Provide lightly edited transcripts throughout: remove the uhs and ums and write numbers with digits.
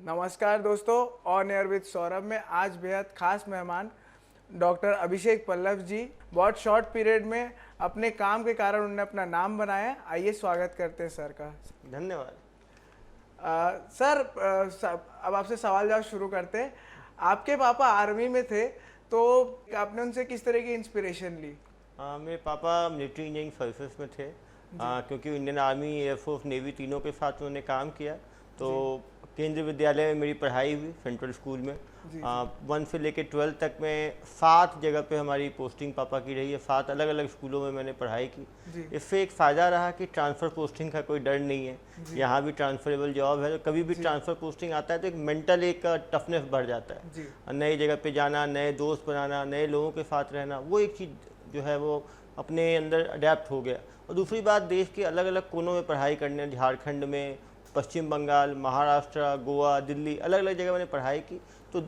नमस्कार दोस्तों, on air with Saurabh में आज बेहद खास मेहमान डॉक्टर अभिषेक पल्लव जी बहुत शॉर्ट पीरियड में अपने काम के कारण उन्होंने अपना नाम बनाया। आइए स्वागत करते हैं सर का। धन्यवाद। सर, अब आपसे सवाल जवाब शुरू करते हैं। आपके पापा आर्मी में थे, तो आपने उनसे किस तरह की इंस्पिरेशन ली? मेरे पापा मिलिट्री इंजीनियरिंग सर्विसेज में थे। क्योंकि इंडियन आर्मी, एयरफोर्स, नेवी तीनों के साथ उन्होंने काम किया, तो केंद्रीय विद्यालय में मेरी पढ़ाई हुई, सेंट्रल स्कूल में। 1 से लेकर 12 तक में 7 जगह पे हमारी पोस्टिंग पापा की रही है। 7 अलग अलग स्कूलों में मैंने पढ़ाई की। इससे एक फ़ायदा रहा कि ट्रांसफ़र पोस्टिंग का कोई डर नहीं है। यहाँ भी ट्रांसफरेबल जॉब है, तो कभी भी ट्रांसफ़र पोस्टिंग आता है तो एक मेंटल एक टफनेस बढ़ जाता है। नई जगह पे जाना, नए दोस्त बनाना, नए लोगों के साथ रहना, वो एक चीज़ जो है वो अपने अंदर अडेप्ट हो गया। और दूसरी बात, देश के अलग अलग कोनों में पढ़ाई करने, झारखंड में, पश्चिम बंगाल, महाराष्ट्र, गोवा, दिल्ली, अलग अलग जगह मैंने पढ़ाई की। तो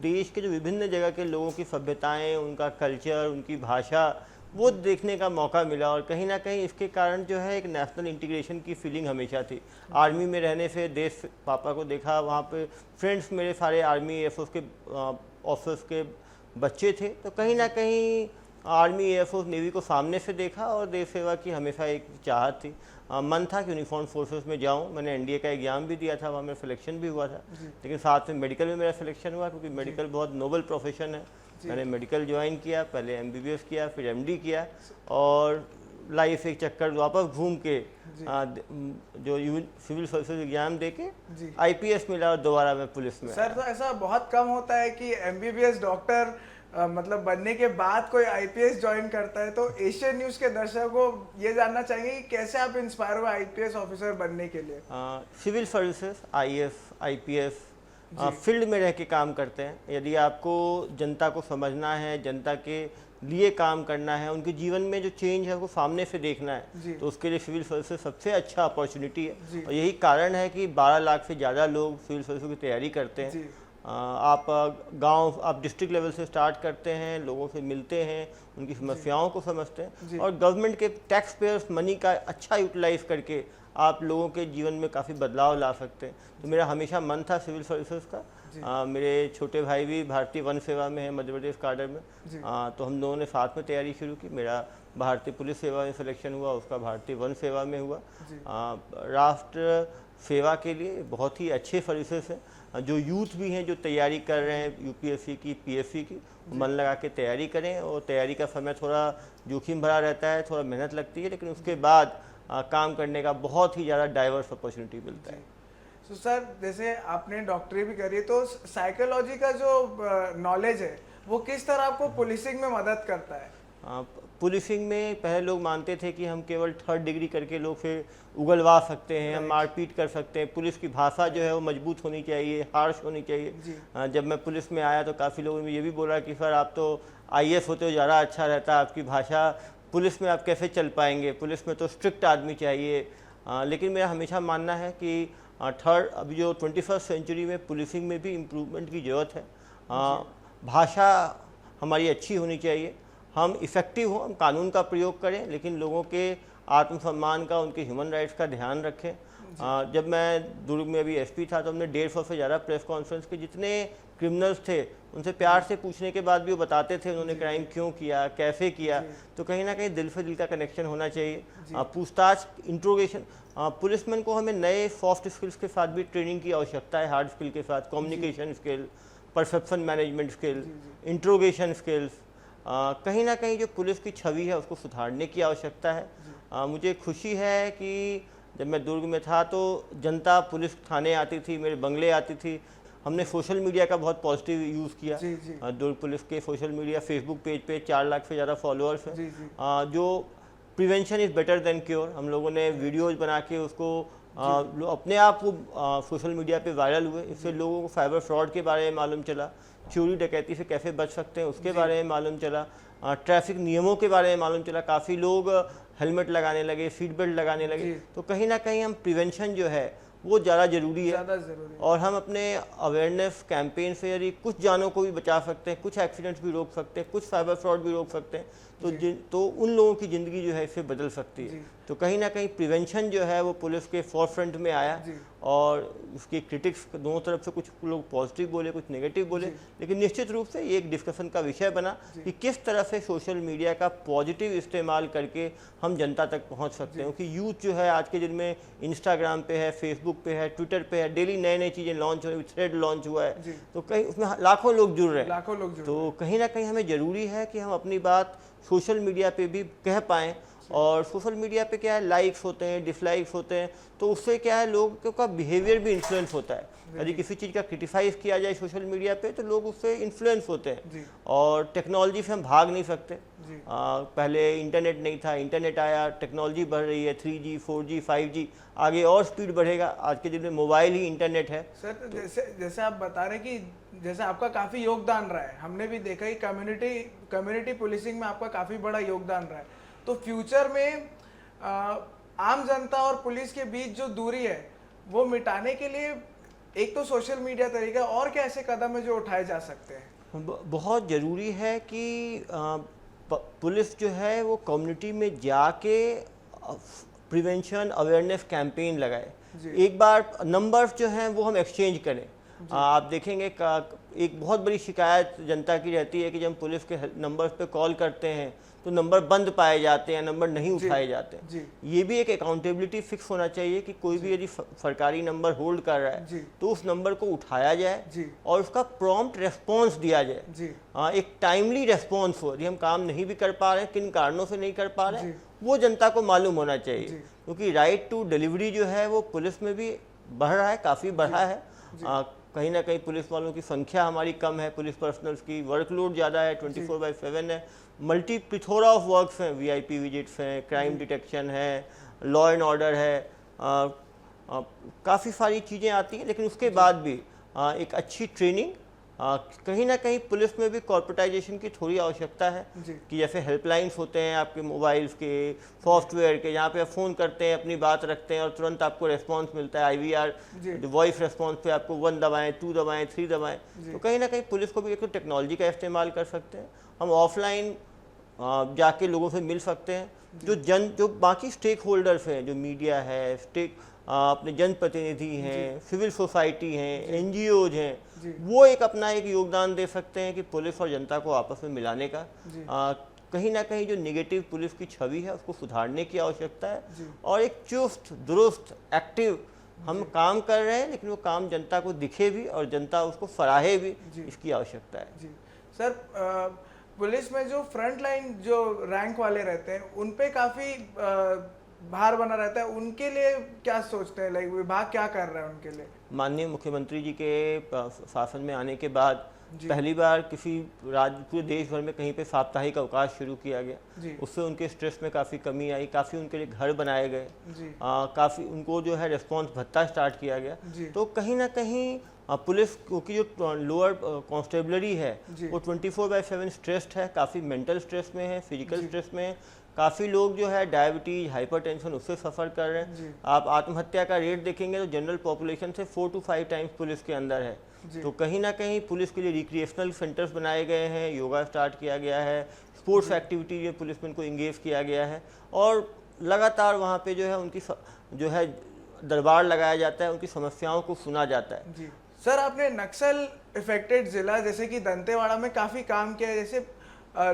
देश के जो विभिन्न जगह के लोगों की सभ्यताएं, उनका कल्चर, उनकी भाषा, वो देखने का मौका मिला। और कहीं ना कहीं इसके कारण जो है एक नेशनल इंटीग्रेशन की फीलिंग हमेशा थी। आर्मी में रहने से देश, पापा को देखा, वहाँ पे फ्रेंड्स मेरे सारे आर्मी एयरफोर्स के ऑफिसर्स के बच्चे थे, तो कहीं ना कहीं आर्मी, एयरफोर्स, नेवी को सामने से देखा और देश सेवा की हमेशा एक चाहत थी। मन था कि यूनिफॉर्म फोर्सेस में जाऊं। मैंने एनडीए का एग्जाम भी दिया था, वहाँ मेरा सिलेक्शन भी हुआ था। लेकिन साथ में मेडिकल में मेरा सिलेक्शन हुआ, क्योंकि मेडिकल बहुत नोबल प्रोफेशन है। मैंने मेडिकल ज्वाइन किया, पहले एमबीबीएस किया, फिर एमडी किया, और लाइफ एक चक्कर वापस घूम के जो सिविल सर्विसेज एग्जाम दे के आईपीएस मिला, और दोबारा मैं पुलिस में। सर, तो ऐसा बहुत कम होता है कि एमबीबीएस डॉक्टर मतलब बनने के बाद कोई आईपीएस ज्वाइन करता है। तो एशियन न्यूज के दर्शकों को ये जानना चाहेंगे कि कैसे आप इंस्पायर हुए आईपीएस ऑफिसर बनने के लिए? Civil services, IAS, IPS field में रह के काम करते हैं। यदि आपको जनता को समझना है, जनता के लिए काम करना है, उनके जीवन में जो चेंज है वो सामने से देखना है, तो उसके लिए सिविल सर्विसेज सबसे अच्छा अपॉर्चुनिटी है। और यही कारण है कि 12 लाख से ज़्यादा लोग सिविल सर्विसेज की तैयारी करते हैं। आप गांव, आप डिस्ट्रिक्ट लेवल से स्टार्ट करते हैं, लोगों से मिलते हैं, उनकी समस्याओं को समझते हैं, और गवर्नमेंट के टैक्स पेयर्स मनी का अच्छा यूटिलाइज करके आप लोगों के जीवन में काफ़ी बदलाव ला सकते हैं। तो मेरा हमेशा मन था सिविल सर्विसेज का। मेरे छोटे भाई भी भारतीय वन सेवा में है, मध्य प्रदेश काडर में। तो हम दोनों ने साथ में तैयारी शुरू की। मेरा भारतीय पुलिस सेवा में सिलेक्शन हुआ, उसका भारतीय वन सेवा में हुआ। राष्ट्र सेवा के लिए बहुत ही अच्छे सर्विसेज हैं। जो यूथ भी हैं जो तैयारी कर रहे हैं यूपीएससी की, पीएससी की, मन लगा के तैयारी करें। और तैयारी का समय थोड़ा जोखिम भरा रहता है, थोड़ा मेहनत लगती है, लेकिन उसके बाद काम करने का बहुत ही ज़्यादा डाइवर्स अपॉर्चुनिटी मिलता है। तो सर, जैसे आपने डॉक्टरी भी करी, तो साइकोलॉजी का जो नॉलेज है वो किस तरह आपको पुलिसिंग में मदद करता है? पुलिसिंग में पहले लोग मानते थे कि हम केवल 3rd डिग्री करके लोग फिर उगलवा सकते हैं, हम मारपीट कर सकते हैं। पुलिस की भाषा जो है वो मजबूत होनी चाहिए, हार्श होनी चाहिए। जब मैं पुलिस में आया तो काफ़ी लोगों ने ये भी बोला कि सर आप तो आईएएस होते हो, ज़्यादा अच्छा रहता, आपकी भाषा पुलिस में आप कैसे चल पाएंगे, पुलिस में तो स्ट्रिक्ट आदमी चाहिए। लेकिन मेरा हमेशा मानना है कि अभी जो 21st सेंचुरी में पुलिसिंग में भी इम्प्रूवमेंट की ज़रूरत है। भाषा हमारी अच्छी होनी चाहिए, हम इफ़ेक्टिव हों, हम कानून का प्रयोग करें, लेकिन लोगों के आत्मसम्मान का, उनके ह्यूमन राइट्स का ध्यान रखें। जब मैं दुर्ग में अभी एसपी था तो हमने 150 से ज़्यादा प्रेस कॉन्फ्रेंस के, जितने क्रिमिनल्स थे उनसे प्यार से पूछने के बाद भी वो बताते थे उन्होंने क्राइम क्यों किया, कैसे किया। तो कहीं ना कहीं दिल से दिल का कनेक्शन होना चाहिए। पूछताछ, इंट्रोगेशन, पुलिसमैन को हमें नए सॉफ्ट स्किल्स के साथ भी ट्रेनिंग की आवश्यकता है, हार्ड स्किल के साथ, communication skill, perception management skill, interrogation skills. कहीं ना कहीं जो पुलिस की छवि है उसको सुधारने की आवश्यकता है। मुझे खुशी है कि जब मैं दुर्ग में था तो जनता पुलिस थाने आती थी, मेरे बंगले आती थी। हमने सोशल मीडिया का बहुत पॉजिटिव यूज़ किया। दुर्ग पुलिस के सोशल मीडिया, फेसबुक पेज पे 4 लाख से ज़्यादा फॉलोअर्स हैं। जो prevention is better than cure, हम लोगों ने वीडियोज़ बना के उसको अपने आप वो सोशल मीडिया पे वायरल हुए। इससे लोगों को साइबर फ्रॉड के बारे में मालूम चला, चोरी डकैती से कैसे बच सकते हैं उसके बारे में मालूम चला, ट्रैफिक नियमों के बारे में मालूम चला। काफ़ी लोग हेलमेट लगाने लगे, सीट बेल्ट लगाने लगे। तो कहीं ना कहीं हम प्रिवेंशन जो है वो ज़्यादा ज़रूरी है। और हम अपने अवेयरनेस कैंपेन से यदि कुछ जानों को भी बचा सकते हैं, कुछ एक्सीडेंट्स भी रोक सकते हैं, कुछ साइबर फ्रॉड भी रोक सकते हैं, तो उन लोगों की ज़िंदगी जो है इससे बदल सकती है। तो कहीं ना कहीं प्रिवेंशन जो है वो पुलिस के फोरफ्रंट में आया और उसकी क्रिटिक्स दोनों तरफ से कुछ लोग पॉजिटिव बोले, कुछ नेगेटिव बोले, लेकिन निश्चित रूप से ये एक डिस्कशन का विषय बना कि किस तरह से सोशल मीडिया का पॉजिटिव इस्तेमाल करके हम जनता तक पहुंच सकते हैं। क्योंकि यूथ जो है आज के दिन में इंस्टाग्राम पे है, फेसबुक पे है, ट्विटर पे है, डेली नए नई चीज़ें लॉन्च हो रही, थ्रेड लॉन्च हुआ है, तो कहीं उसमें लाखों लोग जुड़ रहे हैं। तो कहीं ना कहीं हमें ज़रूरी है कि हम अपनी बात सोशल मीडिया पे भी कह पाएँ। और सोशल मीडिया पे क्या है, लाइक्स होते हैं, डिसलाइक्स होते हैं, तो उससे क्या है लोगों का बिहेवियर भी इन्फ्लुएंस होता है। यदि किसी चीज़ का क्रिटिसाइज किया जाए सोशल मीडिया पे तो लोग उससे इन्फ्लुएंस होते हैं। और टेक्नोलॉजी से हम भाग नहीं सकते। पहले इंटरनेट नहीं था, इंटरनेट आया, टेक्नोलॉजी बढ़ रही है, 3G 4G 5G, आगे और स्पीड बढ़ेगा। आज के दिन में मोबाइल ही इंटरनेट है। सर तो जैसे आप बता रहे हैं कि जैसे आपका काफ़ी योगदान रहा है, हमने भी देखा कि कम्युनिटी पुलिसिंग में आपका काफ़ी बड़ा योगदान रहा है। तो फ्यूचर में आम जनता और पुलिस के बीच जो दूरी है वो मिटाने के लिए एक तो सोशल मीडिया तरीका, और क्या ऐसे कदम है जो उठाए जा सकते हैं? बहुत ज़रूरी है कि पुलिस जो है वो कम्युनिटी में जाके प्रिवेंशन अवेयरनेस कैंपेन लगाए। एक बार नंबर्स जो हैं वो हम एक्सचेंज करें। आप देखेंगे एक बहुत बड़ी शिकायत जनता की रहती है कि जब पुलिस के नंबर्स पे कॉल करते हैं तो नंबर बंद पाए जाते हैं, नंबर नहीं उठाए जाते हैं। ये भी एक अकाउंटेबिलिटी फिक्स होना चाहिए कि कोई भी यदि सरकारी नंबर होल्ड कर रहा है तो उस नंबर को उठाया जाए और उसका प्रॉम्प्ट रेस्पॉन्स दिया जाए। एक टाइमली रेस्पॉन्स हो। यदि हम काम नहीं भी कर पा रहे हैं, किन कारणों से नहीं कर पा रहे हैं, वो जनता को मालूम होना चाहिए। क्योंकि राइट टू डिलीवरी जो है वो पुलिस में भी बढ़ रहा है, काफ़ी बढ़ा है। कहीं ना कहीं पुलिस वालों की संख्या हमारी कम है, पुलिस पर्सनल्स की वर्कलोड ज़्यादा है, 24/7 है, मल्टी प्लिथोरा ऑफ वर्क्स हैं, VIP विजिट्स हैं, क्राइम डिटेक्शन है, लॉ एंड ऑर्डर है, काफ़ी सारी चीज़ें आती हैं। लेकिन उसके बाद भी एक अच्छी ट्रेनिंग, कहीं ना कहीं पुलिस में भी कॉर्पोरेटाइजेशन की थोड़ी आवश्यकता है कि जैसे हेल्पलाइंस होते हैं आपके मोबाइल्स के, सॉफ्टवेयर के, जहाँ पे आप फ़ोन करते हैं, अपनी बात रखते हैं और तुरंत आपको रिस्पांस मिलता है। IVR वॉइस रिस्पांस पे आपको 1 दबाएं, 2 दबाएं, 3 दबाएं। तो कहीं ना कहीं पुलिस को भी एक तो टेक्नोलॉजी का इस्तेमाल कर सकते हैं। हम ऑफलाइन जाके लोगों से मिल सकते हैं। जो बाकी स्टेक होल्डर्स हैं, जो मीडिया है, अपने जनप्रतिनिधि हैं, सिविल सोसाइटी हैं, NGOज हैं, वो एक अपना एक योगदान दे सकते हैं कि पुलिस और जनता को आपस में मिलाने का। कहीं ना कहीं जो निगेटिव पुलिस की छवि है उसको सुधारने की आवश्यकता है। और एक चुस्त दुरुस्त एक्टिव हम काम कर रहे हैं, लेकिन वो काम जनता को दिखे भी और जनता उसको सराहे भी, इसकी आवश्यकता है। सर पुलिस में जो फ्रंट लाइन जो रैंक वाले रहते हैं उन पे काफ़ी भार बना रहता है, उनके लिए क्या सोचते हैं, लाइक विभाग क्या कर रहा है उनके लिए? माननीय मुख्यमंत्री जी के शासन में आने के बाद पहली बार किसी राज्य, पूरे देश भर में कहीं पे साप्ताहिक अवकाश शुरू किया गया। उससे उनके स्ट्रेस में काफ़ी कमी आई, काफ़ी उनके लिए घर बनाए गए, काफ़ी उनको जो है रिस्पॉन्स भत्ता स्टार्ट किया गया। तो कहीं ना कहीं पुलिस की जो लोअर कांस्टेबलरी है वो 24/7 स्ट्रेस्ड है, काफ़ी मेंटल स्ट्रेस में है, फिजिकल स्ट्रेस में है। काफ़ी लोग जो है डायबिटीज, हाइपरटेंशन उससे सफ़र कर रहे हैं। आप आत्महत्या का रेट देखेंगे तो जनरल पॉपुलेशन से 4 to 5 टाइम्स पुलिस के अंदर है। तो कहीं ना कहीं पुलिस के लिए रिक्रिएशनल सेंटर्स बनाए गए हैं, योगा स्टार्ट किया गया है, स्पोर्ट्स एक्टिविटी में पुलिसमैन को इंगेज किया गया है और लगातार वहाँ पे जो है उनकी जो है दरबार लगाया जाता है, उनकी समस्याओं को सुना जाता है। सर आपने नक्सल इफेक्टेड ज़िला जैसे कि दंतेवाड़ा में काफ़ी काम किया है। जैसे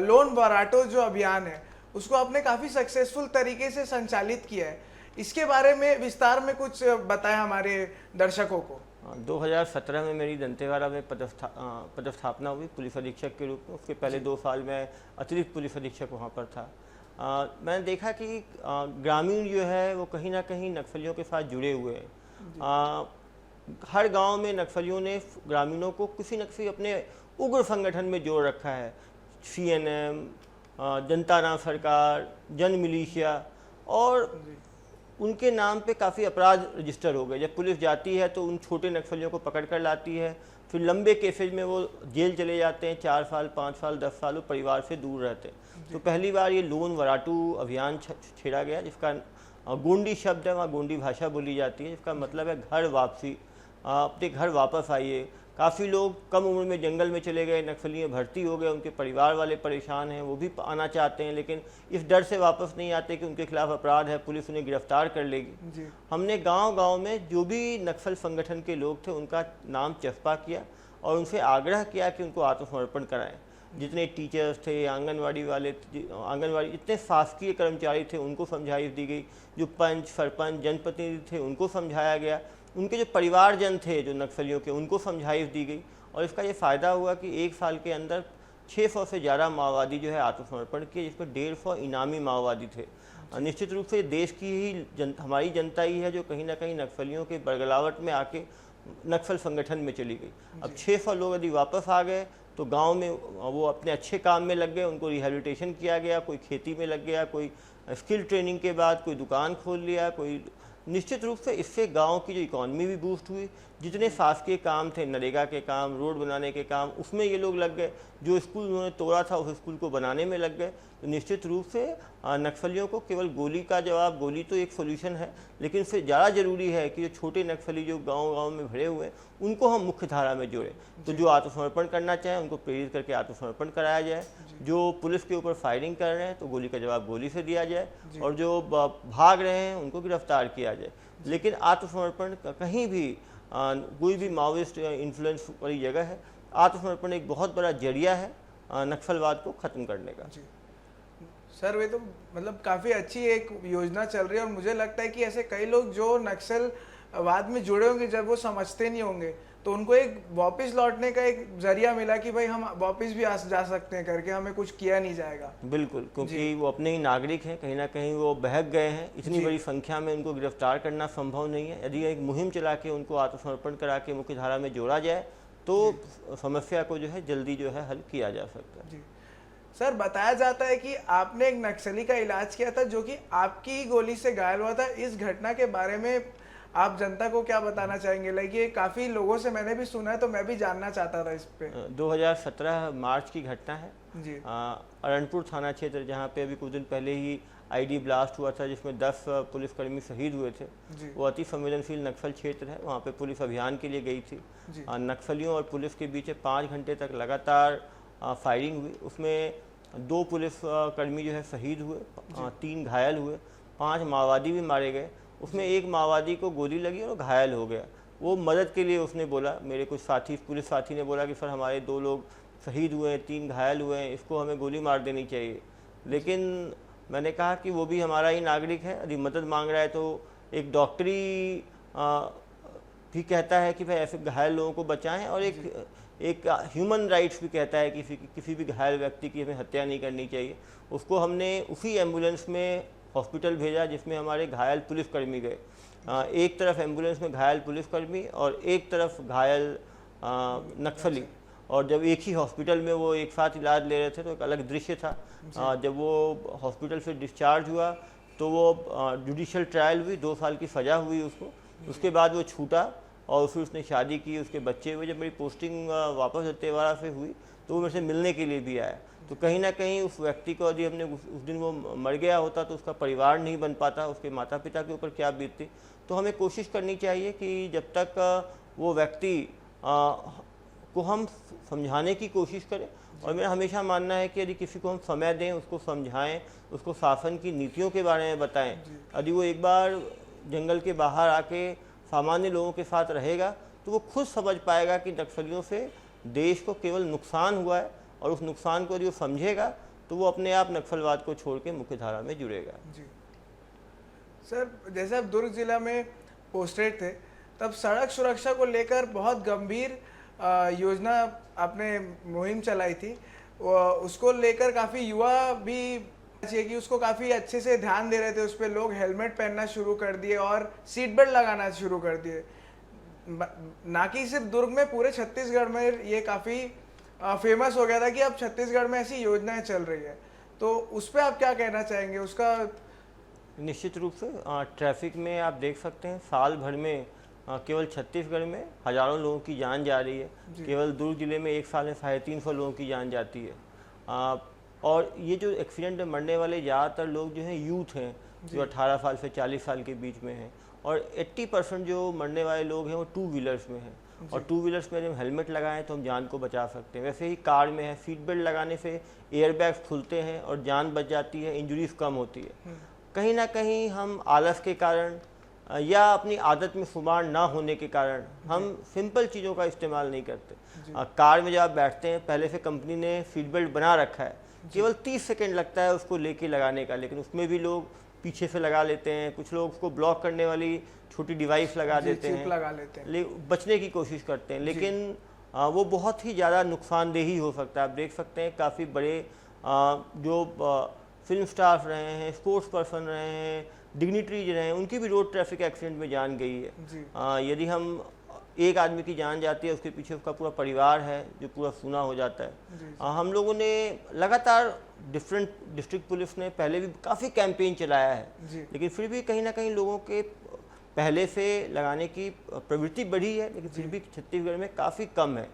लोन वराटो जो अभियान है उसको आपने काफ़ी सक्सेसफुल तरीके से संचालित किया है, इसके बारे में विस्तार में कुछ बताएं हमारे दर्शकों को। 2017 में मेरी दंतेवाड़ा में पदस्थापना हुई पुलिस अधीक्षक के रूप में। उसके पहले 2 साल मैं अतिरिक्त पुलिस अधीक्षक वहाँ पर था। मैंने देखा कि ग्रामीण जो है वो कहीं ना कहीं नक्सलियों के साथ जुड़े हुए हैं। हर गांव में नक्सलियों ने ग्रामीणों को किसी न किसी अपने उग्र संगठन में जोड़ रखा है। CNM, जनता नाम सरकार, जन मिलिशिया, और उनके नाम पे काफ़ी अपराध रजिस्टर हो गए। जब पुलिस जाती है तो उन छोटे नक्सलियों को पकड़ कर लाती है, फिर लंबे केसेज में वो जेल चले जाते हैं, 4 साल, 5 साल, 10 साल वो परिवार से दूर रहते हैं। तो पहली बार ये लोन वराटू अभियान छेड़ा गया, जिसका गोंडी शब्द है, वहाँ गोंडी भाषा बोली जाती है, जिसका मतलब है घर वापसी। अपने घर वापस आइए, काफ़ी लोग कम उम्र में जंगल में चले गए, नक्सली में भर्ती हो गए, उनके परिवार वाले परेशान हैं, वो भी आना चाहते हैं लेकिन इस डर से वापस नहीं आते कि उनके खिलाफ अपराध है, पुलिस उन्हें गिरफ्तार कर लेगी। हमने गांव-गांव में जो भी नक्सल संगठन के लोग थे उनका नाम चस्पा किया और उनसे आग्रह किया कि उनको आत्मसमर्पण कराएं। जितने टीचर्स थे, आंगनवाड़ी वाले, आंगनवाड़ी जितने शासकीय कर्मचारी थे उनको समझाइश दी गई, जो पंच, सरपंच, जनप्रतिनिधि थे उनको समझाया गया, उनके जो परिवारजन थे जो नक्सलियों के उनको समझाइश दी गई और इसका ये फ़ायदा हुआ कि 1 साल के अंदर 600 से ज़्यादा माओवादी जो है आत्मसमर्पण किए, जिसमें 150 इनामी माओवादी थे। निश्चित रूप से देश की ही हमारी जनता ही है जो कहीं ना कहीं नक्सलियों के बरगलावट में आके नक्सल संगठन में चली गई। अब 600 लोग यदि वापस आ गए तो गांव में वो अपने अच्छे काम में लग गए, उनको रिहेबिलिटेशन किया गया, कोई खेती में लग गया, कोई स्किल ट्रेनिंग के बाद कोई दुकान खोल लिया, कोई निश्चित रूप से इससे गांव की जो इकॉनमी भी बूस्ट हुई। जितने शासकीय काम थे, नरेगा के काम, रोड बनाने के काम, उसमें ये लोग लग गए, जो स्कूल उन्होंने तोड़ा था उस स्कूल को बनाने में लग गए। तो निश्चित रूप से नक्सलियों को केवल गोली का जवाब, गोली तो एक सोल्यूशन है लेकिन उससे ज़्यादा ज़रूरी है कि जो छोटे नक्सली जो गांव-गांव में भरे हुए हैं उनको हम मुख्य धारा में जोड़ें। तो जो आत्मसमर्पण करना चाहें उनको प्रेरित करके आत्मसमर्पण कराया जाए, जो पुलिस के ऊपर फायरिंग कर रहे हैं तो गोली का जवाब गोली से दिया जाए और जो भाग रहे हैं उनको गिरफ्तार किया जाए। लेकिन आत्मसमर्पण कहीं भी कोई भी माओइस्ट इन्फ्लुएंस वाली जगह है, आत्मसमर्पण एक बहुत बड़ा जरिया है नक्सलवाद को ख़त्म करने का। सर वे तो मतलब काफ़ी अच्छी एक योजना चल रही है और मुझे लगता है कि ऐसे कई लोग जो नक्सलवाद में जुड़े होंगे जब वो समझते नहीं होंगे तो उनको एक वापस लौटने का एक जरिया मिला कि भाई हम वापस भी जा सकते हैं करके, हमें कुछ किया नहीं जाएगा। बिल्कुल, क्योंकि वो अपने ही नागरिक हैं, कहीं ना कहीं वो बहक गए हैं, इतनी बड़ी संख्या में उनको गिरफ्तार करना संभव नहीं है। यदि एक मुहिम चला के उनको आत्मसमर्पण करा के मुख्य धारा में जोड़ा जाए तो समस्या को जो है जल्दी जो है हल किया जा सकता है। सर बताया जाता है कि आपने एक नक्सली का इलाज किया था जो कि आपकी ही गोली से घायल हुआ था। इस घटना के बारे में आप जनता को क्या बताना चाहेंगे? लाइक ये काफ़ी लोगों से मैंने भी सुना है तो मैं भी जानना चाहता था इस पे। 2017 मार्च की घटना है जी। अरणपुर थाना क्षेत्र, जहाँ पे अभी कुछ दिन पहले ही आईडी ब्लास्ट हुआ था जिसमें 10 पुलिसकर्मी शहीद हुए थे। वो अति संवेदनशील नक्सल क्षेत्र है, वहाँ पे पुलिस अभियान के लिए गई थी। नक्सलियों और पुलिस के बीच 5 घंटे तक लगातार फायरिंग हुई। उसमें 2 पुलिस कर्मी जो है शहीद हुए, 3 घायल हुए, 5 माओवादी भी मारे गए। उसमें एक माओवादी को गोली लगी और घायल हो गया। वो मदद के लिए उसने बोला, मेरे कुछ साथी पुलिस साथी ने बोला कि सर हमारे 2 लोग शहीद हुए हैं, 3 घायल हुए हैं, इसको हमें गोली मार देनी चाहिए। लेकिन मैंने कहा कि वो भी हमारा ही नागरिक है, यदि मदद मांग रहा है तो एक डॉक्टरी भी कहता है कि भाई ऐसे घायल लोगों को बचाएं और एक ह्यूमन राइट्स भी कहता है कि किसी भी घायल व्यक्ति की हमें हत्या नहीं करनी चाहिए। उसको हमने उसी एम्बुलेंस में हॉस्पिटल भेजा जिसमें हमारे घायल पुलिसकर्मी गए। एक तरफ एम्बुलेंस में घायल पुलिसकर्मी और एक तरफ घायल नक्सली, और जब एक ही हॉस्पिटल में वो एक साथ इलाज ले रहे थे तो एक अलग दृश्य था। जब वो हॉस्पिटल से डिस्चार्ज हुआ तो वो जुडिशियल ट्रायल हुई, 2 साल की सज़ा हुई उसको। उसके बाद वो छूटा और फिर उसने शादी की, उसके बच्चे हुए। जब मेरी पोस्टिंग वापस दत्तेवाड़ा से हुई तो वो मेरे से मिलने के लिए भी आया। तो कहीं ना कहीं उस व्यक्ति को यदि हमने उस दिन वो मर गया होता तो उसका परिवार नहीं बन पाता, उसके माता पिता के ऊपर क्या बीतती। तो हमें कोशिश करनी चाहिए कि जब तक वो व्यक्ति को हम समझाने की कोशिश करें, और मेरा हमेशा मानना है कि यदि किसी को हम समय दें, उसको समझाएं, उसको शासन की नीतियों के बारे में बताएं, यदि वो एक बार जंगल के बाहर आके सामान्य लोगों के साथ रहेगा तो वो खुद समझ पाएगा कि नक्सलियों से देश को केवल नुकसान हुआ है, और उस नुकसान को यदि वो समझेगा तो वो अपने आप नक्सलवाद को छोड़ के मुख्य धारा में जुड़ेगा। जी सर, जैसे आप दुर्ग जिला में पोस्टेड थे तब सड़क सुरक्षा को लेकर बहुत गंभीर योजना आपने मुहिम चलाई थी। उसको लेकर काफ़ी युवा भी चाहिए कि उसको काफ़ी अच्छे से ध्यान दे रहे थे। उस पर लोग हेलमेट पहनना शुरू कर दिए और सीट बेल्ट लगाना शुरू कर दिए। ना कि सिर्फ दुर्ग में, पूरे छत्तीसगढ़ में ये काफ़ी फेमस हो गया था कि अब छत्तीसगढ़ में ऐसी योजनाएं चल रही है। तो उस पर आप क्या कहना चाहेंगे? उसका निश्चित रूप से ट्रैफिक में आप देख सकते हैं साल भर में केवल छत्तीसगढ़ में हज़ारों लोगों की जान जा रही है। केवल दुर्ग जिले में एक साल में 350 लोगों की जान जाती है। और ये जो एक्सीडेंट में मरने वाले ज़्यादातर लोग जो हैं यूथ हैं, जो 18 साल से 40 साल के बीच में हैं, और 80% जो मरने वाले लोग हैं वो 2 व्हीलर्स में हैं। और टू व्हीलर्स में जब हेलमेट लगाएं तो हम जान को बचा सकते हैं। वैसे ही कार में है, सीट बेल्ट लगाने से एयरबैग्स खुलते हैं और जान बच जाती है, इंजरीज कम होती है। कहीं ना कहीं हम आलस के कारण या अपनी आदत में शुमार ना होने के कारण हम सिंपल चीज़ों का इस्तेमाल नहीं करते। कार में जब आप बैठते हैं, पहले से कंपनी ने सीट बेल्ट बना रखा है, केवल 30 सेकंड लगता है उसको लेके लगाने का, लेकिन उसमें भी लोग पीछे से लगा लेते हैं, कुछ लोग उसको ब्लॉक करने वाली छोटी डिवाइस लगा देते हैं, लगा लेते हैं, बचने की कोशिश करते हैं, लेकिन वो बहुत ही ज़्यादा नुकसानदेही हो सकता है। आप देख सकते हैं काफ़ी बड़े जो फिल्म स्टार्स रहे हैं, स्पोर्ट्स पर्सन रहे हैं, डिग्निटरीज रहे हैं, उनकी भी रोड ट्रैफिक एक्सीडेंट में जान गई है। यदि हम एक आदमी की जान जाती है, उसके पीछे उसका पूरा परिवार है जो पूरा सूना हो जाता है। हम लोगों ने लगातार डिफरेंट डिस्ट्रिक्ट पुलिस ने पहले भी काफ़ी कैंपेन चलाया है, लेकिन फिर भी कहीं ना कहीं लोगों के पहले से लगाने की प्रवृत्ति बढ़ी है, लेकिन फिर भी छत्तीसगढ़ में काफ़ी कम है।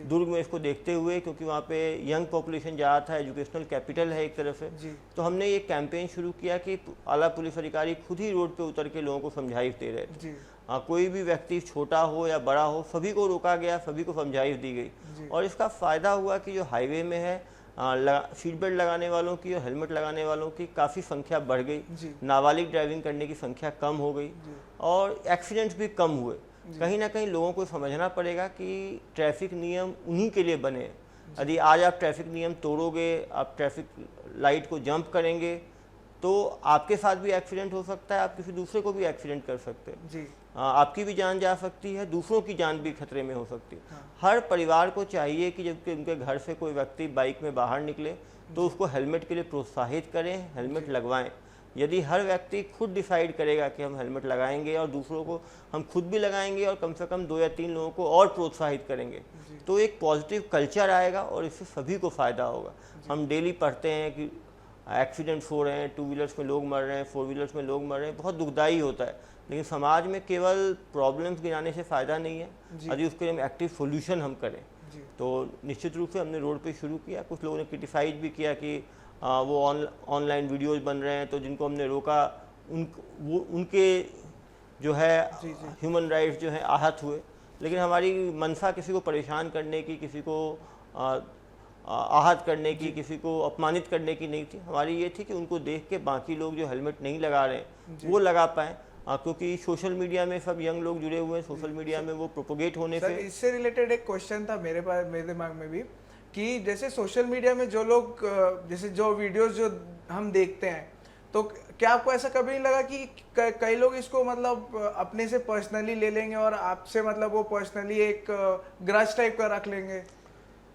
दुर्ग में इसको देखते हुए, क्योंकि वहाँ पे यंग पॉपुलेशन ज़्यादा था, एजुकेशनल कैपिटल है एक तरफ से, तो हमने ये कैंपेन शुरू किया कि आला पुलिस अधिकारी खुद ही रोड पे उतर के लोगों को समझाइश दे रहे थे। कोई भी व्यक्ति छोटा हो या बड़ा हो, सभी को रोका गया, सभी को समझाइश दी गई, और इसका फ़ायदा हुआ कि जो हाईवे में है सीट बेल्ट लगाने वालों की और हेलमेट लगाने वालों की काफ़ी संख्या बढ़ गई, नाबालिग ड्राइविंग करने की संख्या कम हो गई और एक्सीडेंट्स भी कम हुए। कहीं ना कहीं लोगों को समझना पड़ेगा कि ट्रैफिक नियम उन्हीं के लिए बने हैं। यदि आज आप ट्रैफिक नियम तोड़ोगे, आप ट्रैफिक लाइट को जंप करेंगे, तो आपके साथ भी एक्सीडेंट हो सकता है, आप किसी दूसरे को भी एक्सीडेंट कर सकते हैं, आपकी भी जान जा सकती है, दूसरों की जान भी खतरे में हो सकती है। हर परिवार को चाहिए कि जब उनके घर से कोई व्यक्ति बाइक में बाहर निकले तो उसको हेलमेट के लिए प्रोत्साहित करें, हेलमेट लगवाएं। यदि हर व्यक्ति खुद डिसाइड करेगा कि हम हेलमेट लगाएंगे और दूसरों को हम खुद भी लगाएंगे और कम से कम 2 या 3 लोगों को और प्रोत्साहित करेंगे, तो एक पॉजिटिव कल्चर आएगा और इससे सभी को फ़ायदा होगा। हम डेली पढ़ते हैं कि एक्सीडेंट्स हो रहे हैं, 2 व्हीलर्स में लोग मर रहे हैं, 4 व्हीलर्स में लोग मर रहे हैं, बहुत दुखदाई होता है, लेकिन समाज में केवल प्रॉब्लम्स गिनाने से फ़ायदा नहीं है। यदि उसके लिए हम एक्टिव सोल्यूशन हम करें तो निश्चित रूप से हमने रोड पे शुरू किया। कुछ लोगों ने क्रिटिसाइज भी किया कि वो ऑनलाइन वीडियोस बन रहे हैं, तो जिनको हमने रोका उनके जो है ह्यूमन राइट्स जो है आहत हुए, लेकिन हमारी मंशा किसी को परेशान करने की, किसी को आहत करने की, किसी को अपमानित करने की नहीं थी। हमारी ये थी कि उनको देख के बाकी लोग जो हेलमेट नहीं लगा रहे हैं वो लगा पाएँ, क्योंकि सोशल मीडिया में सब यंग लोग जुड़े हुए हैं, सोशल मीडिया में वो प्रोपोगेट होने से। इससे रिलेटेड एक क्वेश्चन था मेरे पास, मेरे दिमाग में भी, कि जैसे सोशल मीडिया में जो लोग, जैसे जो वीडियोस जो हम देखते हैं, तो क्या आपको ऐसा कभी नहीं लगा कि कई लोग इसको मतलब अपने से पर्सनली ले लेंगे और आपसे मतलब वो पर्सनली एक ग्रज टाइप का रख लेंगे?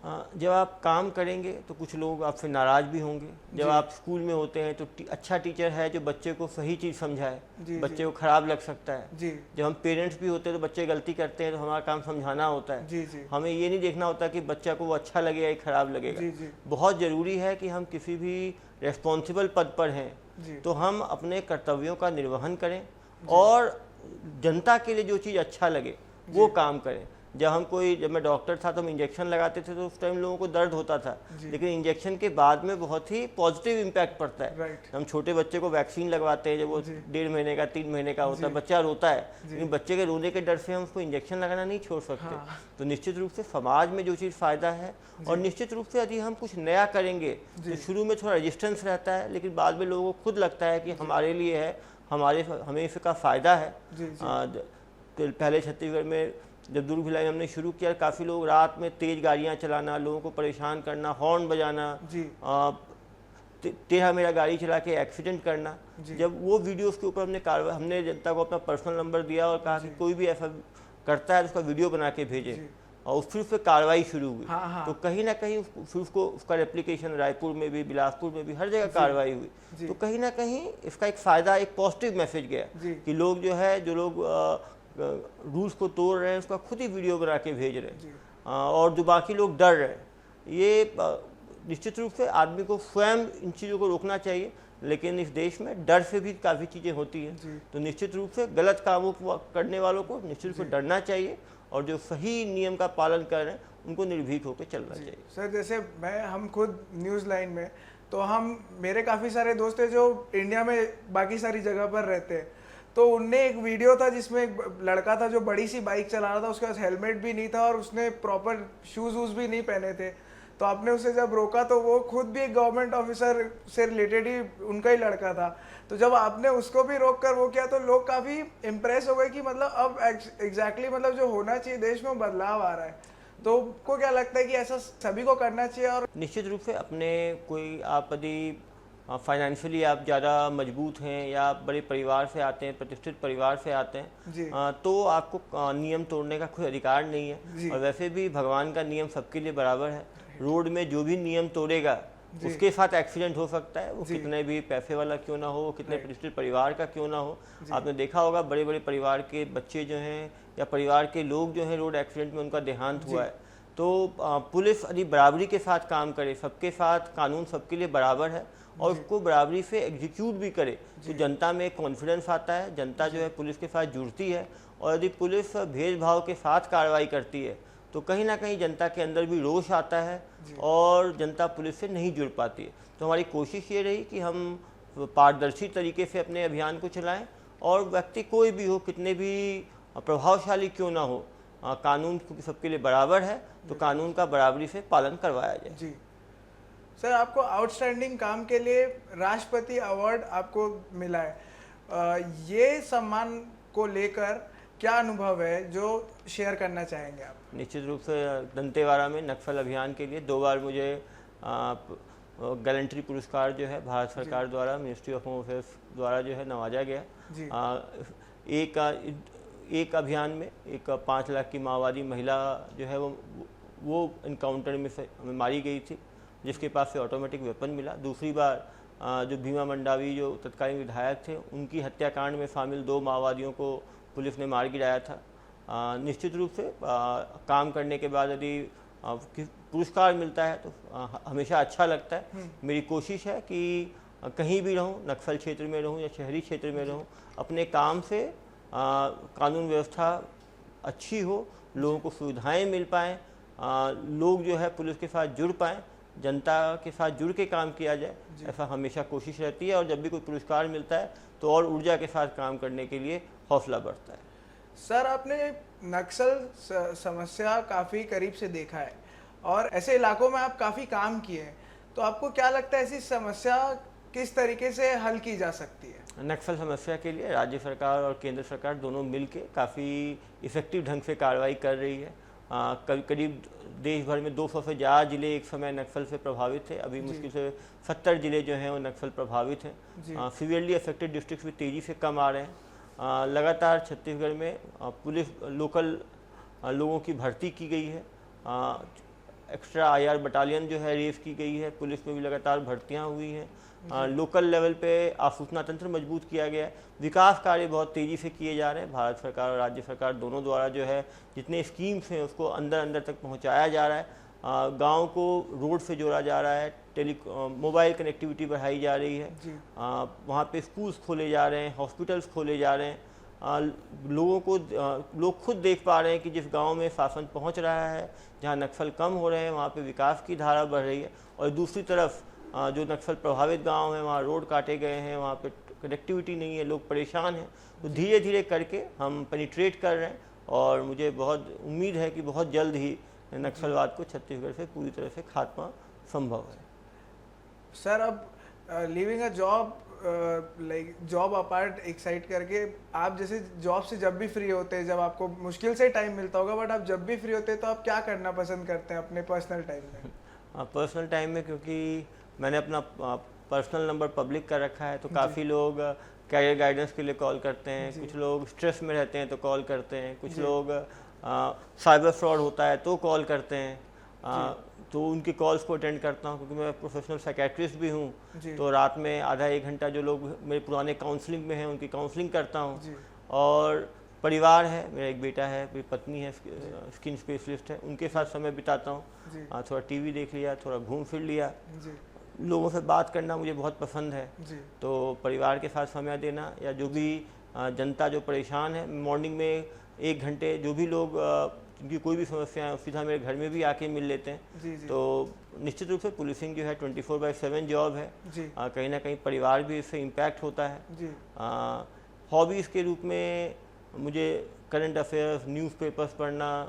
जब आप काम करेंगे तो कुछ लोग आपसे नाराज़ भी होंगे। जब आप स्कूल में होते हैं तो अच्छा टीचर है जो बच्चे को सही चीज़ समझाए, बच्चे को खराब लग सकता है। जब हम पेरेंट्स भी होते हैं तो बच्चे गलती करते हैं तो हमारा काम समझाना होता है। हमें ये नहीं देखना होता कि बच्चा को वो अच्छा लगेगा या खराब लगेगा। बहुत ज़रूरी है कि हम किसी भी रेस्पॉन्सिबल पद पर हैं तो हम अपने कर्तव्यों का निर्वहन करें और जनता के लिए जो चीज़ अच्छा लगे वो काम करें। जब मैं डॉक्टर था तो हम इंजेक्शन लगाते थे तो उस टाइम लोगों को दर्द होता था, लेकिन इंजेक्शन के बाद में बहुत ही पॉजिटिव इम्पैक्ट पड़ता है। हम छोटे बच्चे को वैक्सीन लगवाते हैं जब वो 1.5 महीने का 3 महीने का होता है, बच्चा रोता है, लेकिन बच्चे के रोने के डर से हम उसको इंजेक्शन लगाना नहीं छोड़ सकते। तो निश्चित रूप से समाज में जो चीज़ फ़ायदा है, और निश्चित रूप से यदि हम कुछ नया करेंगे तो शुरू में थोड़ा रजिस्टेंस रहता है, लेकिन बाद में लोगों को खुद लगता है कि हमारे लिए है, हमें इसका फ़ायदा है। पहले छत्तीसगढ़ में जब दुर्ग भिलाई हमने शुरू किया, काफ़ी लोग रात में तेज़ गाड़ियाँ चलाना, लोगों को परेशान करना, हॉर्न बजाना, टेढ़ा मेरा गाड़ी चला के एक्सीडेंट करना, जब वो वीडियोस के ऊपर हमने जनता को अपना पर्सनल नंबर दिया और कहा कि कोई भी ऐसा करता है तो उसका वीडियो बना के भेजे, और फिर उस पर कार्रवाई शुरू हुई। तो कहीं ना कहीं फिर उसका रेप्लिकेशन रायपुर में भी, बिलासपुर में भी, हर जगह कार्रवाई हुई। तो कहीं ना कहीं इसका एक फ़ायदा, एक पॉजिटिव मैसेज गया कि लोग जो लोग रूल्स को तोड़ रहे हैं उसका खुद ही वीडियो बना के भेज रहे हैं, और जो बाकी लोग डर रहे हैं। ये निश्चित रूप से आदमी को स्वयं इन चीज़ों को रोकना चाहिए, लेकिन इस देश में डर से भी काफ़ी चीज़ें होती हैं। तो निश्चित रूप से गलत कामों को करने वालों को निश्चित रूप से डरना चाहिए, और जो सही नियम का पालन कर रहे हैं उनको निर्भीक होकर चलना चाहिए। सर, जैसे हम खुद न्यूज़ लाइन में, तो मेरे काफ़ी सारे दोस्त हैं जो इंडिया में बाकी सारी जगह पर रहते हैं, तो उनने एक वीडियो था जिसमें एक लड़का था जो बड़ी सी बाइक चला रहा था, उसके पास हेलमेट भी नहीं था और उसने प्रॉपर शूज वूज भी नहीं पहने थे। तो आपने उसे जब रोका तो वो खुद भी एक गवर्नमेंट ऑफिसर से रिलेटेड ही उनका ही लड़का था। तो जब आपने उसको भी रोक कर वो किया तो लोग काफ़ी इम्प्रेस हो गए कि मतलब अब एग्जैक्टली मतलब जो होना चाहिए देश में बदलाव आ रहा है। तो को क्या लगता है कि ऐसा सभी को करना चाहिए? और निश्चित रूप से अपने कोई आप यदि फाइनेंशियली आप ज़्यादा मजबूत हैं या आप बड़े परिवार से आते हैं, प्रतिष्ठित परिवार से आते जी। हैं, तो आपको नियम तोड़ने का कोई अधिकार नहीं जी। है। और वैसे भी भगवान का नियम सबके लिए बराबर है। रोड में जो भी नियम तोड़ेगा उसके साथ एक्सीडेंट हो सकता है, वो कितने भी पैसे वाला क्यों ना हो, वो कितने प्रतिष्ठित परिवार का क्यों ना हो। आपने देखा होगा बड़े बड़े परिवार के बच्चे जो हैं या परिवार के लोग जो हैं रोड एक्सीडेंट में उनका देहांत हुआ है। तो पुलिस यदि बराबरी के साथ काम करे, सबके साथ कानून सबके लिए बराबर है और उसको बराबरी से एग्जीक्यूट भी करे, तो जनता में कॉन्फिडेंस आता है, जनता जो है पुलिस के साथ जुड़ती है। और यदि पुलिस भेदभाव के साथ कार्रवाई करती है तो कहीं ना कहीं जनता के अंदर भी रोष आता है और जनता पुलिस से नहीं जुड़ पाती है। तो हमारी कोशिश ये रही कि हम पारदर्शी तरीके से अपने अभियान को चलाएं और व्यक्ति कोई भी हो, कितने भी प्रभावशाली क्यों ना हो, कानून सबके लिए बराबर है, तो कानून का बराबरी से पालन करवाया जाए। जी सर, आपको आउटस्टैंडिंग काम के लिए राष्ट्रपति अवार्ड आपको मिला है। ये सम्मान को लेकर क्या अनुभव है जो शेयर करना चाहेंगे आप? निश्चित रूप से दंतेवाड़ा में नक्सल अभियान के लिए 2 बार मुझे गैलेंट्री पुरस्कार जो है भारत सरकार द्वारा, मिनिस्ट्री ऑफ होम अफेयर्स द्वारा जो है नवाजा गया। एक अभियान में एक 5 लाख की माओवादी महिला जो है वो इनकाउंटर में से हमें मारी गई थी, जिसके पास से ऑटोमेटिक वेपन मिला। दूसरी बार जो भीमा मंडावी जो तत्कालीन विधायक थे, उनकी हत्याकांड में शामिल 2 माओवादियों को पुलिस ने मार गिराया था। निश्चित रूप से काम करने के बाद यदि पुरस्कार मिलता है तो हमेशा अच्छा लगता है। मेरी कोशिश है कि कहीं भी रहूं, नक्सल क्षेत्र में रहूं या शहरी क्षेत्र में रहूं, अपने काम से कानून व्यवस्था अच्छी हो, लोगों को सुविधाएं मिल पाएँ, लोग जो है पुलिस के साथ जुड़ पाएँ, जनता के साथ जुड़ के काम किया जाए, ऐसा हमेशा कोशिश रहती है। और जब भी कोई पुरस्कार मिलता है तो और ऊर्जा के साथ काम करने के लिए हौसला बढ़ता है। सर, आपने नक्सल समस्या काफ़ी करीब से देखा है और ऐसे इलाकों में आप काफ़ी काम किए हैं, तो आपको क्या लगता है ऐसी समस्या किस तरीके से हल की जा सकती है? नक्सल समस्या के लिए राज्य सरकार और केंद्र सरकार दोनों मिलके काफ़ी इफ़ेक्टिव ढंग से कार्रवाई कर रही है। करीब देश भर में 200 से ज़्यादा जिले एक समय नक्सल से प्रभावित थे। अभी मुश्किल से 70 जिले जो हैं वो नक्सल प्रभावित हैं। सीवियरली अफेक्टेड डिस्ट्रिक्ट भी तेज़ी से कम आ रहे हैं। लगातार छत्तीसगढ़ में पुलिस लोकल लोगों की भर्ती की गई है। एक्स्ट्रा IR बटालियन जो है रेस की गई है, पुलिस में भी लगातार भर्तियाँ हुई हैं। लोकल लेवल पे आसूचना तंत्र मजबूत किया गया है। विकास कार्य बहुत तेज़ी से किए जा रहे हैं। भारत सरकार और राज्य सरकार दोनों द्वारा जो है जितने स्कीम्स हैं उसको अंदर अंदर तक पहुंचाया जा रहा है। गांव को रोड से जोड़ा जा रहा है, मोबाइल कनेक्टिविटी बढ़ाई जा रही है। वहाँ पे स्कूल्स खोले जा रहे हैं, हॉस्पिटल्स खोले जा रहे हैं। लोग खुद देख पा रहे हैं कि जिस गांव में शासन पहुंच रहा है, जहां नक्सल कम हो रहे हैं, वहाँ पे विकास की धारा बढ़ रही है। और दूसरी तरफ जो नक्सल प्रभावित गांव हैं वहाँ रोड काटे गए हैं, वहाँ पे कनेक्टिविटी नहीं है, लोग परेशान हैं। तो धीरे धीरे करके हम पेनिट्रेट कर रहे हैं और मुझे बहुत उम्मीद है कि बहुत जल्द ही नक्सलवाद को छत्तीसगढ़ से पूरी तरह से खात्मा संभव है। सर, अब living a job like job apart एक साइड करके, आप जैसे जॉब से जब भी फ्री होते हैं, जब आपको मुश्किल से टाइम मिलता होगा, बट आप जब भी फ्री होते हैं तो आप क्या करना पसंद करते हैं अपने पर्सनल टाइम में? पर्सनल टाइम में क्योंकि मैंने अपना पर्सनल नंबर पब्लिक कर रखा है, तो काफ़ी लोग कैरियर गाइडेंस के लिए कॉल करते हैं, कुछ लोग स्ट्रेस में रहते हैं तो कॉल करते हैं, कुछ लोग साइबर फ्रॉड होता है तो कॉल करते हैं। तो उनकी कॉल्स को अटेंड करता हूं, क्योंकि मैं प्रोफेशनल साइकेट्रिस्ट भी हूं। तो रात में आधा 1 घंटा जो लोग मेरे पुराने काउंसलिंग में हैं उनकी काउंसलिंग करता हूं। और परिवार है, मेरा एक बेटा है, मेरी पत्नी है, स्किन स्पेशलिस्ट है, उनके साथ समय बिताता हूँ। थोड़ा टीवी देख लिया, थोड़ा घूम फिर लिया। लोगों से बात करना मुझे बहुत पसंद है, तो परिवार के साथ समय देना, या जो भी जनता जो परेशान है, मॉर्निंग में 1 घंटे जो भी लोग जिनकी कोई भी समस्या है सीधा मेरे घर में भी आके मिल लेते हैं। तो निश्चित रूप से पुलिसिंग जो है 24/7 जॉब है। कहीं ना कहीं परिवार भी इससे इम्पैक्ट होता है। हॉबीज़ के रूप में मुझे करंट अफेयर्स, न्यूज़पेपर्स पढ़ना,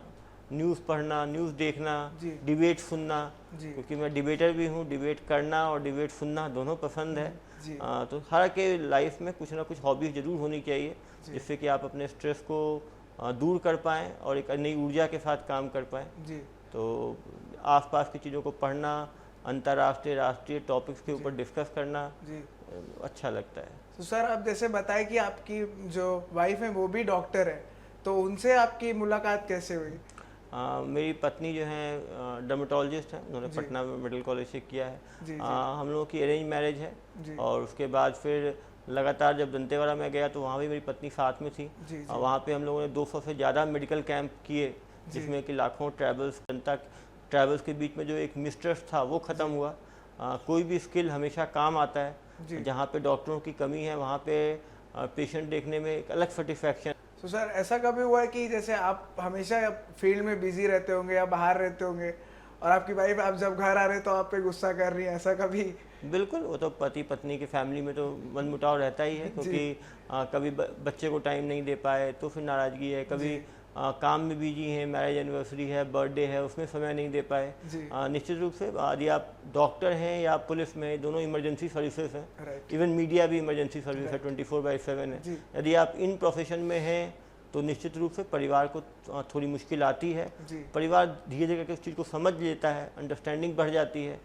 न्यूज़ देखना, डिबेट सुनना, क्योंकि मैं डिबेटर भी हूँ, डिबेट करना और डिबेट सुनना दोनों पसंद है। तो हर के लाइफ में कुछ ना कुछ हॉबीज़ ज़रूर होनी चाहिए, जिससे कि आप अपने स्ट्रेस को दूर कर पाएँ और एक नई ऊर्जा के साथ काम कर पाएँ। तो आसपास की चीज़ों को पढ़ना, अंतर्राष्ट्रीय राष्ट्रीय टॉपिक्स के ऊपर डिस्कस करना अच्छा लगता है। तो सर आप जैसे बताए कि आपकी जो वाइफ है वो भी डॉक्टर है, तो उनसे आपकी मुलाकात कैसे हुई? मेरी पत्नी जो है डर्मेटोलॉजिस्ट है, उन्होंने पटना मेडिकल कॉलेज से किया है। हम लोगों की अरेंज मैरिज है और उसके बाद फिर लगातार जब दंतेवाड़ा में गया तो वहाँ भी मेरी पत्नी साथ में थी। वहाँ पे हम लोगों ने 200 से ज़्यादा मेडिकल कैंप किए, जिसमें कि लाखों ट्रैवल्स के बीच में जो एक मिस्ट्रस्ट था वो ख़त्म हुआ। कोई भी स्किल हमेशा काम आता है। जहाँ पे डॉक्टरों की कमी है वहाँ पे पेशेंट देखने में एक अलग सेटिस्फैक्शन। तो सर ऐसा कभी हुआ है कि जैसे आप हमेशा फील्ड में बिजी रहते होंगे या बाहर रहते होंगे और आपकी वाइफ आप जब घर आ रहे तो आप पे गुस्सा कर रही है, ऐसा कभी? बिल्कुल, वो तो पति पत्नी की फैमिली में तो मनमुटाव रहता ही है, क्योंकि कभी बच्चे को टाइम नहीं दे पाए तो फिर नाराज़गी है, कभी काम में बिजी हैं, मैरिज एनिवर्सरी है, बर्थडे है, उसमें समय नहीं दे पाए। निश्चित रूप से यदि आप डॉक्टर हैं या पुलिस में, दोनों इमरजेंसी सर्विसेज हैं, इवन मीडिया भी इमरजेंसी सर्विस है, 24/7 है। यदि आप इन प्रोफेशन में हैं तो निश्चित रूप से परिवार को थोड़ी मुश्किल आती है। परिवार धीरे धीरे करके उस चीज़ को समझ लेता है, अंडरस्टैंडिंग बढ़ जाती है।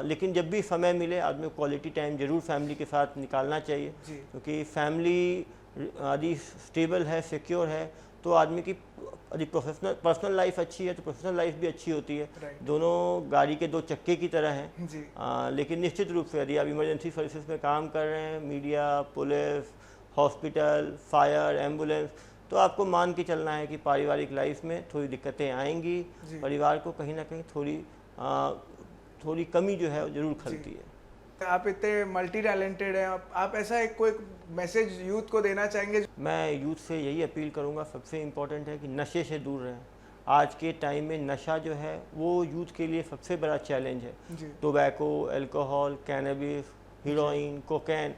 लेकिन जब भी समय मिले आदमी को क्वालिटी टाइम जरूर फैमिली के साथ निकालना चाहिए, क्योंकि फैमिली यदि स्टेबल है, सिक्योर है, तो आदमी की यदि पर्सनल लाइफ अच्छी है तो प्रोफेशनल लाइफ भी अच्छी होती है। दोनों गाड़ी के दो चक्के की तरह हैं। लेकिन निश्चित रूप से यदि आप इमरजेंसी सर्विसेज में काम कर रहे हैं, media, police, hospital, fire, ambulance, तो आपको मान के चलना है कि पारिवारिक लाइफ में थोड़ी दिक्कतें आएंगी। परिवार को कहीं ना कहीं थोड़ी कमी जो है वो जरूर खलती है। आप इतने मल्टी टैलेंटेड हैं, आप ऐसा एक कोई मैसेज यूथ को देना चाहेंगे? मैं यूथ से यही अपील करूंगा, सबसे इम्पोर्टेंट है कि नशे से दूर रहें। आज के टाइम में नशा जो है वो यूथ के लिए सबसे बड़ा चैलेंज है। Tobacco, alcohol, cannabis, heroine, cocaine,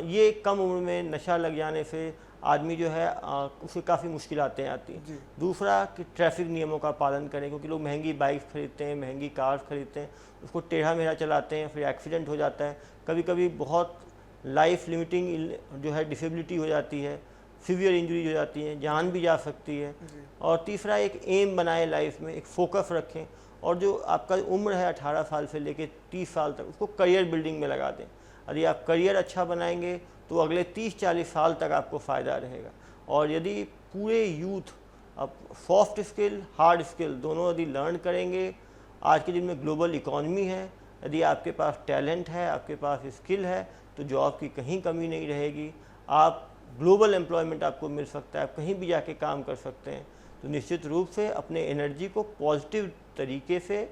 ये कम उम्र में नशा लग जाने से आदमी जो है उसे काफ़ी मुश्किलातें आती हैं। दूसरा कि ट्रैफिक नियमों का पालन करें, क्योंकि लोग महंगी बाइक्स खरीदते हैं, महंगी कार्स खरीदते हैं, उसको टेढ़ा मेढ़ा चलाते हैं, फिर एक्सीडेंट हो जाता है। कभी कभी बहुत लाइफ लिमिटिंग जो है डिसेबिलिटी हो जाती है, सीवियर इंजरी हो जाती है, जान भी जा सकती है। और तीसरा एक एम बनाए लाइफ में, एक फोकस रखें, और जो आपका उम्र है 18 साल से लेकर 30 साल तक, उसको करियर बिल्डिंग में लगा दें। यदि आप करियर अच्छा बनाएंगे तो अगले 30-40 साल तक आपको फ़ायदा रहेगा। और यदि पूरे यूथ अब सॉफ्ट स्किल, हार्ड स्किल दोनों यदि लर्न करेंगे, आज के दिन में ग्लोबल इकॉनमी है, यदि आपके पास टैलेंट है, आपके पास स्किल है, तो जॉब की कहीं कमी नहीं रहेगी। आप ग्लोबल एम्प्लॉयमेंट आपको मिल सकता है, आप कहीं भी जाके काम कर सकते हैं। तो निश्चित रूप से अपने एनर्जी को पॉजिटिव तरीके से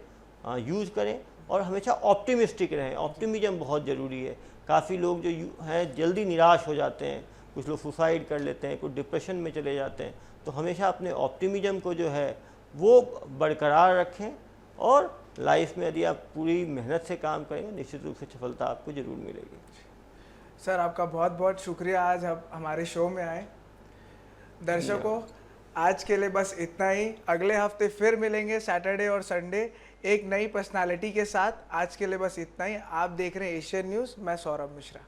यूज़ करें और हमेशा ऑप्टिमिस्टिक रहें। ऑप्टिमिज्म बहुत ज़रूरी है। काफ़ी लोग जो हैं जल्दी निराश हो जाते हैं, कुछ लोग सुसाइड कर लेते हैं, कुछ डिप्रेशन में चले जाते हैं। तो हमेशा अपने ऑप्टिमिज्म को जो है वो बरकरार रखें, और लाइफ में यदि आप पूरी मेहनत से काम करेंगे निश्चित रूप से सफलता आपको ज़रूर मिलेगी। सर आपका बहुत बहुत शुक्रिया, आज आप हमारे शो में आए। दर्शकों आज के लिए बस इतना ही। अगले हफ्ते फिर मिलेंगे सैटरडे और संडे एक नई पर्सनालिटी के साथ। आज के लिए बस इतना ही। आप देख रहे हैं एशियन न्यूज़, मैं सौरभ मिश्रा।